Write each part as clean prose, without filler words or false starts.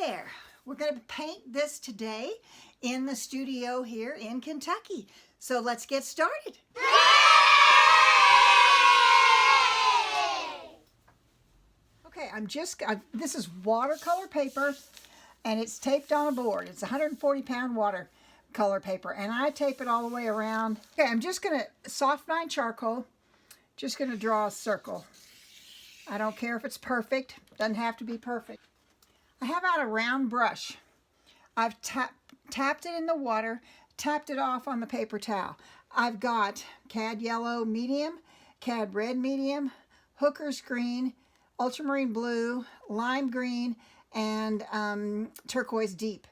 there. We're going to paint this today in the studio here in Kentucky. So let's get started. Okay, this is watercolor paper and it's taped on a board. It's 140-pound watercolor paper and I tape it all the way around. Okay, I'm just going to soft line charcoal, just going to draw a circle. I don't care if it's perfect, doesn't have to be perfect. I have out a round brush. I've tapped it in the water, tapped it off on the paper towel. I've got cad yellow medium, cad red medium, hooker's green, ultramarine blue, lime green, and turquoise deep.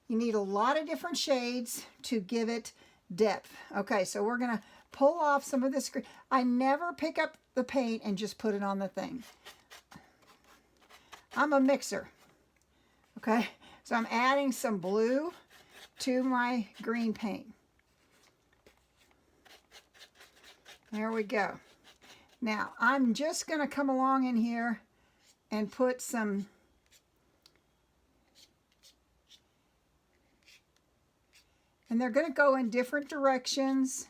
You need a lot of different shades to give it depth. Okay, so we're gonna pull off some of this green. I never pick up the paint and just put it on the thing. I'm a mixer. Okay, so I'm adding some blue to my green paint. There we go. Now I'm just going to come along in here and put some and they're going to go in different directions.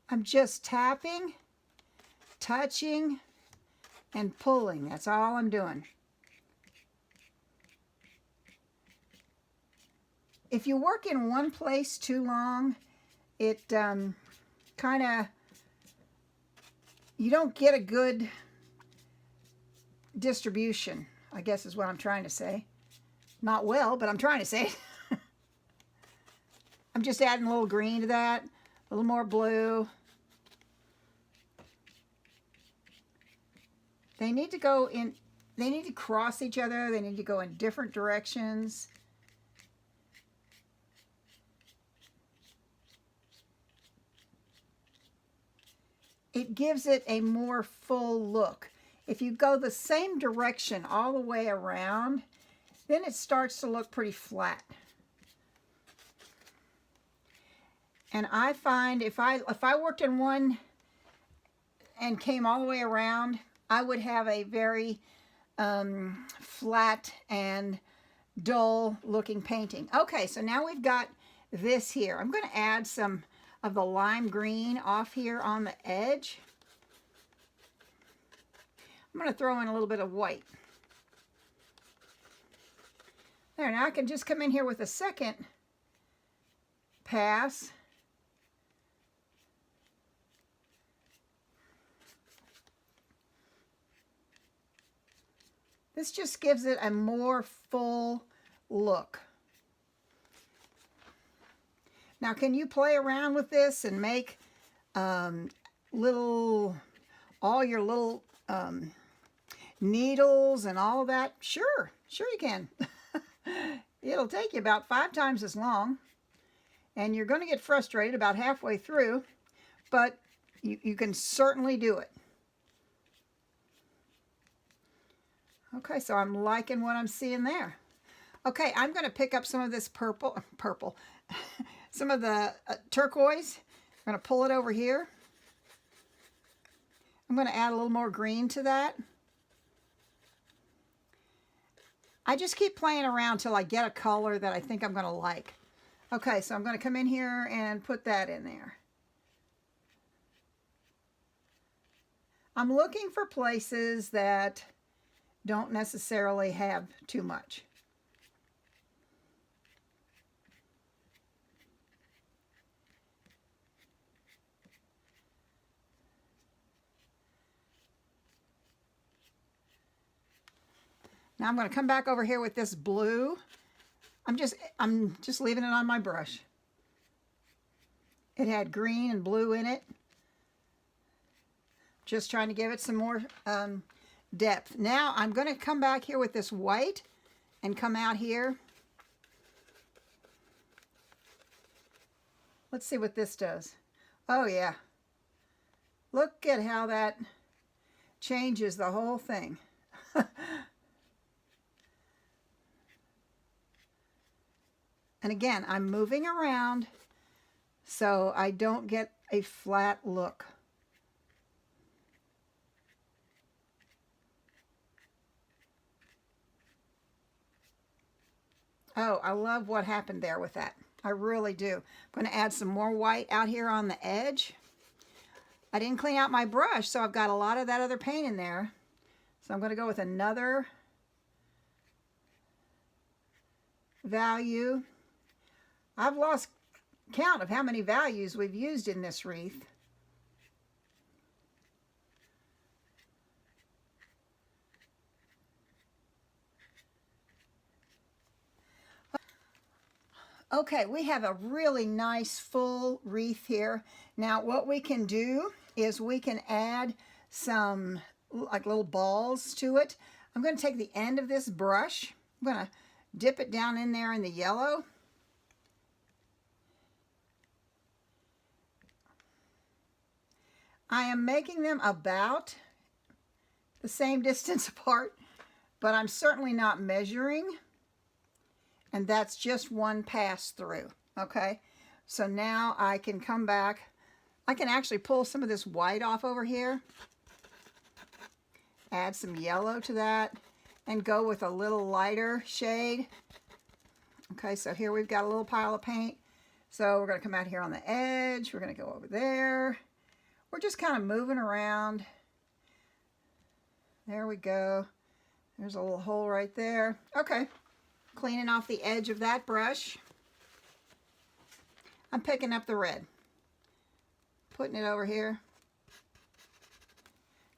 I'm just tapping, touching, and pulling. That's all I'm doing. If you work in one place too long, it kind of, you don't get a good distribution, I guess is what I'm trying to say. Not well, but I'm trying to say it. I'm just adding a little green to that. A little more blue. They need to go in, they need to cross each other. They need to go in different directions. It gives it a more full look. If you go the same direction all the way around, then it starts to look pretty flat. And I find if I worked in one and came all the way around, I would have a very flat and dull looking painting. Okay, so now we've got this here. I'm going to add some of the lime green off here on the edge. I'm going to throw in a little bit of white. There, now I can just come in here with a second pass. This just gives it a more full look. Now, can you play around with this and make all your little needles and all of that? Sure you can. It'll take you about 5 times as long, and you're going to get frustrated about halfway through, but you can certainly do it. Okay, so I'm liking what I'm seeing there. Okay, I'm going to pick up some of this purple, some of the turquoise. I'm going to pull it over here. I'm going to add a little more green to that. I just keep playing around till I get a color that I think I'm going to like. Okay, so I'm going to come in here and put that in there. I'm looking for places that don't necessarily have too much. Now I'm going to come back over here with this blue. I'm just leaving it on my brush. It had green and blue in it. Just trying to give it some more depth. Now I'm going to come back here with this white and come out here Let's see what this does. Oh yeah. Look at how that changes the whole thing. And again, I'm moving around so I don't get a flat look. Oh, I love what happened there with that. I really do. I'm going to add some more white out here on the edge. I didn't clean out my brush, so I've got a lot of that other paint in there. So I'm going to go with another value. I've lost count of how many values we've used in this wreath. Okay, we have a really nice full wreath here. Now what we can do is we can add some like little balls to it. I'm going to take the end of this brush. I'm going to dip it down in there in the yellow. I am making them about the same distance apart, but I'm certainly not measuring. And that's just one pass through, okay? So now I can come back. I can actually pull some of this white off over here, add some yellow to that, and go with a little lighter shade. Okay, so here we've got a little pile of paint. So we're gonna come out here on the edge. We're gonna go over there. We're just kind of moving around. There we go. There's a little hole right there. Okay. Cleaning off the edge of that brush. I'm picking up the red, putting it over here.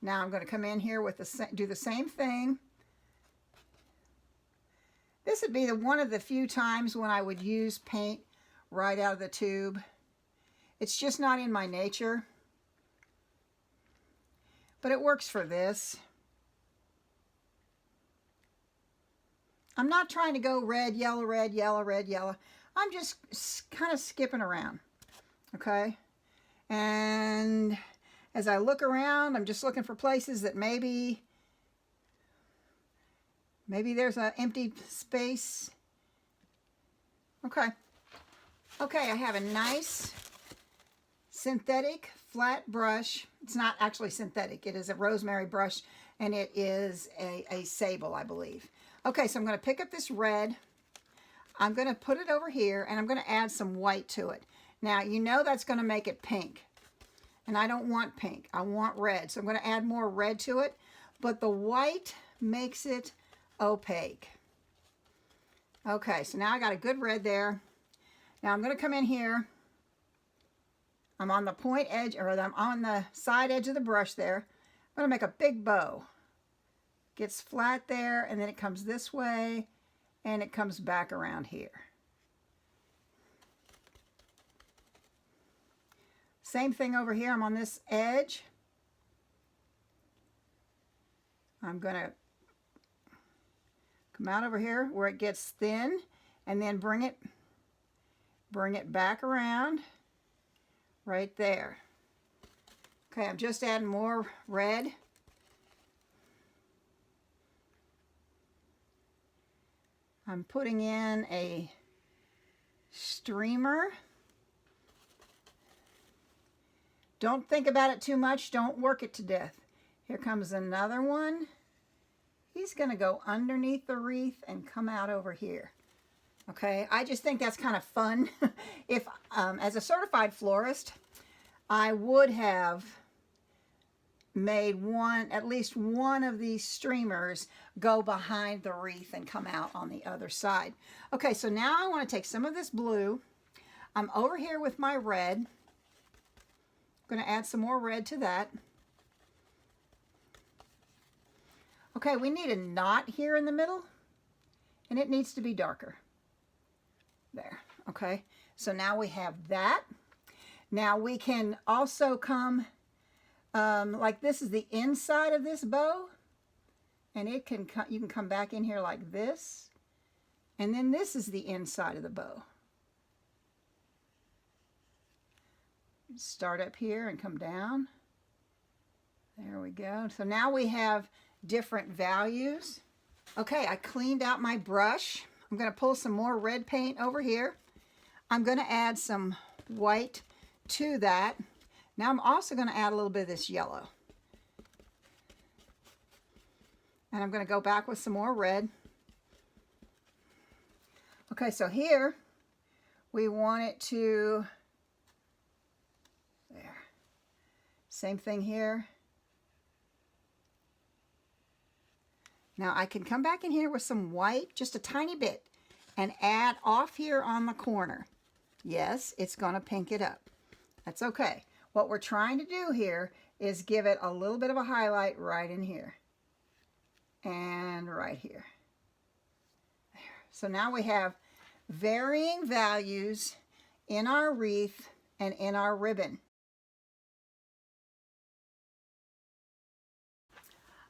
Now I'm going to come in here with do the same thing. This would be one of the few times when I would use paint right out of the tube. It's just not in my nature, but it works for this. I'm not trying to go red, yellow, red, yellow, red, yellow. I'm just kind of skipping around, okay? And as I look around, I'm just looking for places that maybe there's an empty space. Okay. Okay, I have a nice synthetic flat brush. It's not actually synthetic. It is a rosemary brush, and it is a sable, I believe. Okay, so I'm going to pick up this red. I'm going to put it over here, and I'm going to add some white to it. Now, you know that's going to make it pink. And I don't want pink. I want red. So I'm going to add more red to it. But the white makes it opaque. Okay, so now I got a good red there. Now I'm going to come in here. I'm on the point edge, or I'm on the side edge of the brush there. I'm going to make a big bow. Gets flat there, and then it comes this way, and it comes back around here. Same thing over here. I'm on this edge. I'm going to come out over here where it gets thin, and then bring it back around right there. Okay, I'm just adding more red. I'm putting in a streamer. Don't think about it too much. Don't work it to death. Here comes another one. He's going to go underneath the wreath and come out over here. Okay, I just think that's kind of fun. If, as a certified florist, I would have made at least one of these streamers go behind the wreath and come out on the other side. Okay, so now I want to take some of this blue. I'm over here with my red. I'm going to add some more red to that. Okay, we need a knot here in the middle, and it needs to be darker. There, okay. So now we have that. Now we can also come like this is the inside of this bow, and you can come back in here like this, and then this is the inside of the bow. start up here and come down. There we go. So now we have different values. Okay, I cleaned out my brush. I'm going to pull some more red paint over here. I'm going to add some white to that. Now I'm also going to add a little bit of this yellow. And I'm going to go back with some more red. Okay, so here we want it to, there. Same thing here. Now I can come back in here with some white, just a tiny bit, and add off here on the corner. Yes, it's going to pink it up. That's okay. What we're trying to do here is give it a little bit of a highlight right in here. And right here. There. So now we have varying values in our wreath and in our ribbon.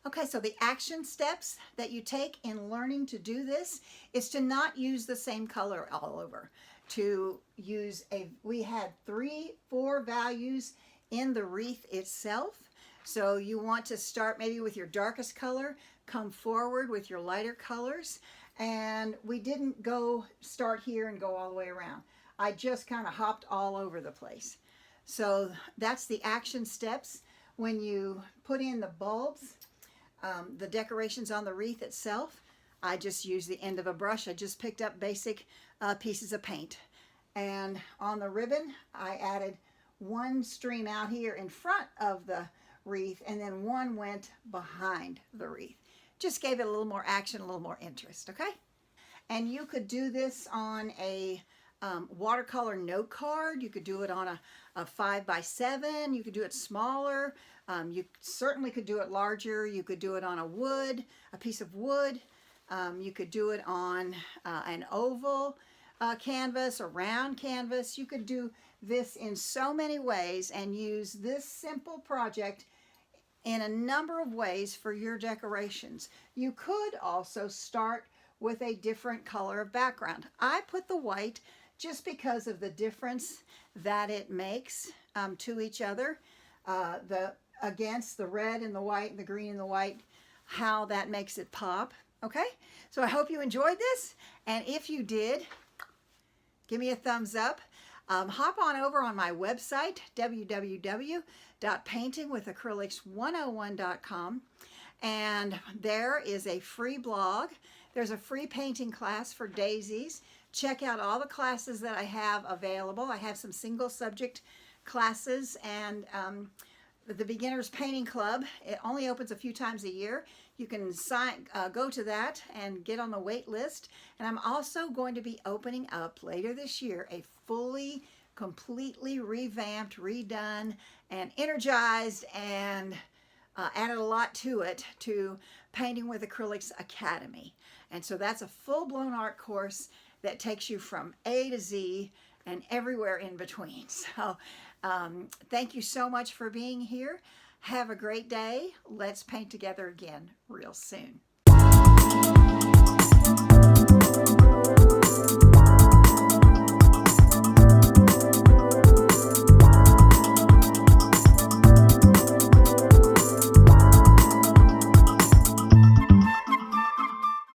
Okay, so the action steps that you take in learning to do this is to not use the same color all over. We had 3-4 values in the wreath itself. So you want to start maybe with your darkest color, come forward with your lighter colors. And we didn't start here and go all the way around. I just kind of hopped all over the place. So that's the action steps. When you put in the bulbs, the decorations on the wreath itself, I just used the end of a brush. I just picked up basic pieces of paint. And on the ribbon, I added one stream out here in front of the wreath, and then one went behind the wreath. Just gave it a little more action, a little more interest, okay? And you could do this on a watercolor note card. You could do it on a 5x7. You could do it smaller. You certainly could do it larger. You could do it on a piece of wood. You could do it on an oval canvas or round canvas. You could do this in so many ways and use this simple project in a number of ways for your decorations. You could also start with a different color of background. I put the white just because of the difference that it makes to each other. Against the red and the white and the green and the white, how that makes it pop. Okay, so I hope you enjoyed this, and if you did, give me a thumbs up. Hop on over on my website, www.paintingwithacrylics101.com, and there is a free blog. There's a free painting class for daisies. Check out all the classes that I have available. I have some single subject classes, and the Beginners Painting Club, it only opens a few times a year. You can go to that and get on the wait list. And I'm also going to be opening up later this year a fully, completely revamped, redone, and energized, and added a lot to it, to Painting with Acrylics Academy. And so that's a full-blown art course that takes you from A to Z and everywhere in between. So thank you so much for being here. Have a great day. Let's paint together again real soon.